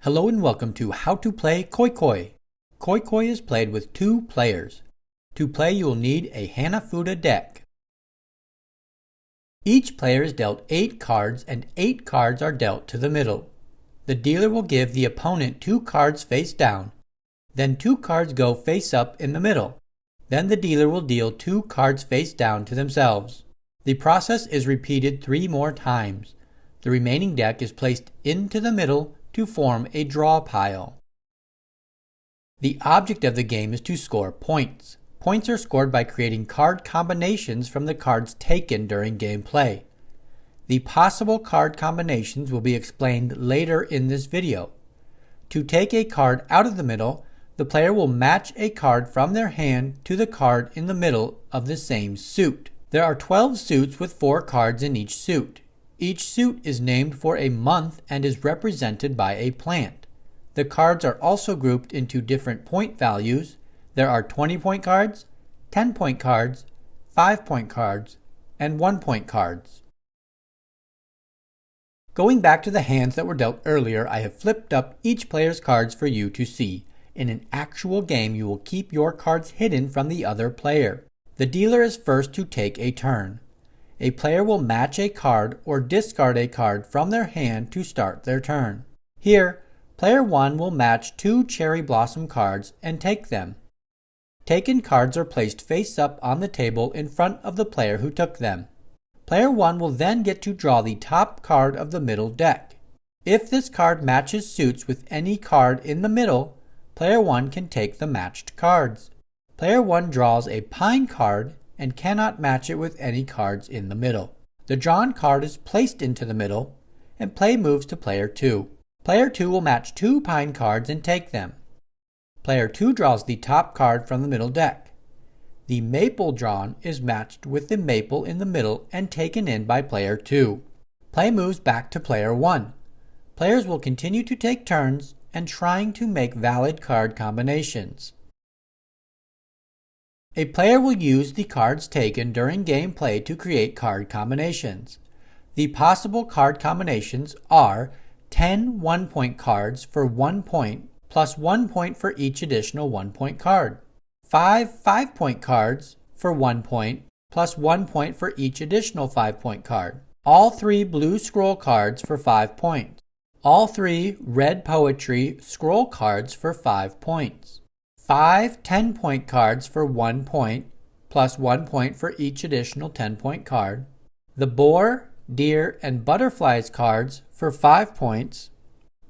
Hello and welcome to How to Play Koi Koi. Koi Koi is played with 2 players. To play you will need a Hanafuda deck. Each player is dealt 8 cards and 8 cards are dealt to the middle. The dealer will give the opponent 2 cards face down. Then 2 cards go face up in the middle. Then the dealer will deal 2 cards face down to themselves. The process is repeated 3 more times. The remaining deck is placed into the middle to form a draw pile. The object of the game is to score points. Points are scored by creating card combinations from the cards taken during gameplay. The possible card combinations will be explained later in this video. To take a card out of the middle, the player will match a card from their hand to the card in the middle of the same suit. There are 12 suits with 4 cards in each suit. Each suit is named for a month and is represented by a plant. The cards are also grouped into different point values. There are 20-point cards, 10-point cards, 5-point cards, and 1-point cards. Going back to the hands that were dealt earlier, I have flipped up each player's cards for you to see. In an actual game, you will keep your cards hidden from the other player. The dealer is first to take a turn. A player will match a card or discard a card from their hand to start their turn. Here, player 1 will match 2 cherry blossom cards and take them. Taken cards are placed face up on the table in front of the player who took them. Player 1 will then get to draw the top card of the middle deck. If this card matches suits with any card in the middle, player 1 can take the matched cards. Player 1 draws a pine card and cannot match it with any cards in the middle. The drawn card is placed into the middle, and play moves to player 2. Player 2 will match 2 pine cards and take them. Player 2 draws the top card from the middle deck. The maple drawn is matched with the maple in the middle and taken in by player 2. Play moves back to player 1. Players will continue to take turns and trying to make valid card combinations. A player will use the cards taken during gameplay to create card combinations. The possible card combinations are 10 1-point cards for 1 point plus 1 point for each additional 1-point card, 5 5-point cards for 1 point plus 1 point for each additional 5-point card, all 3 blue scroll cards for 5 points, all 3 red poetry scroll cards for 5 points, 5 10-point cards for 1 point, plus 1 point for each additional 10-point card, the boar, deer, and butterflies cards for 5 points,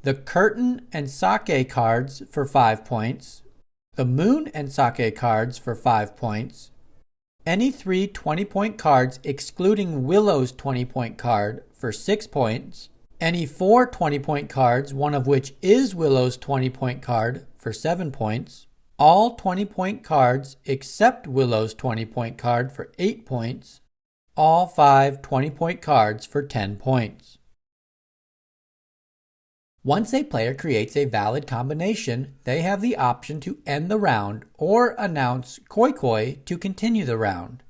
the curtain and sake cards for 5 points, the moon and sake cards for 5 points, any 3 20-point cards excluding Willow's 20-point card for 6 points, any 4 20-point cards, one of which is Willow's 20-point card for 7 points, all 20-point cards except Willow's 20-point card for 8 points, all 5 20-point cards for 10 points. Once a player creates a valid combination, they have the option to end the round or announce Koi Koi to continue the round.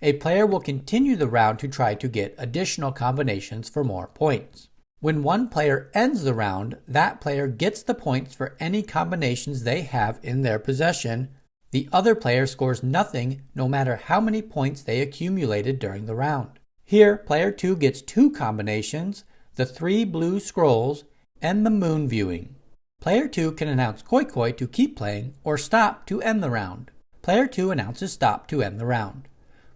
A player will continue the round to try to get additional combinations for more points. When one player ends the round, that player gets the points for any combinations they have in their possession. The other player scores nothing no matter how many points they accumulated during the round. Here, player 2 gets 2 combinations, the 3 blue scrolls, and the moon viewing. Player 2 can announce Koi Koi to keep playing or stop to end the round. Player 2 announces stop to end the round.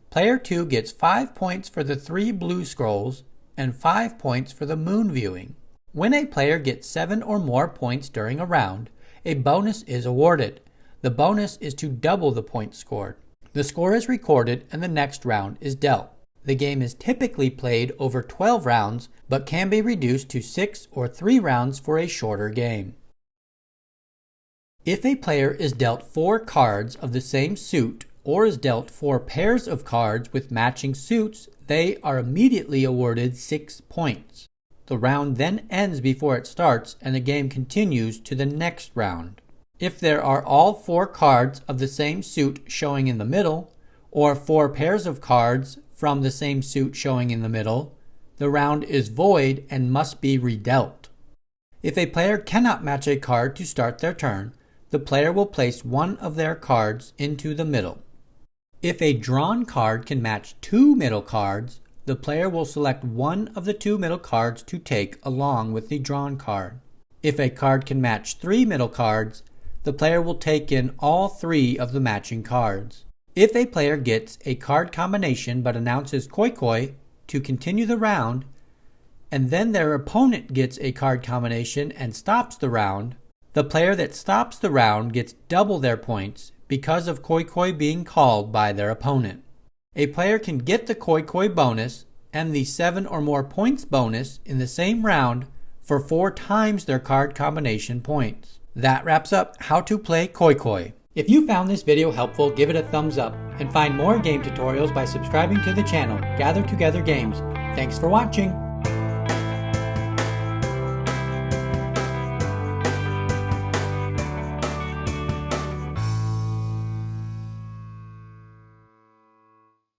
Player 2 gets 5 points for the 3 blue scrolls and 5 points for the moon viewing. When a player gets 7 or more points during a round, a bonus is awarded. The bonus is to double the points scored. The score is recorded and the next round is dealt. The game is typically played over 12 rounds, but can be reduced to 6 or 3 rounds for a shorter game. If a player is dealt 4 cards of the same suit or is dealt 4 pairs of cards with matching suits, they are immediately awarded 6 points. The round then ends before it starts and the game continues to the next round. If there are all 4 cards of the same suit showing in the middle, or 4 pairs of cards from the same suit showing in the middle, the round is void and must be redealt. If a player cannot match a card to start their turn, the player will place one of their cards into the middle. If a drawn card can match two middle cards, the player will select one of the two middle cards to take along with the drawn card. If a card can match three middle cards, the player will take in all three of the matching cards. If a player gets a card combination but announces koi koi to continue the round, and then their opponent gets a card combination and stops the round, the player that stops the round gets double their points because of koi koi being called by their opponent. A player can get the koi koi bonus and the 7 or more points bonus in the same round for 4 times their card combination points. That wraps up how to play koi koi. If you found this video helpful, give it a thumbs up and find more game tutorials by subscribing to the channel Gather Together Games. Thanks for watching.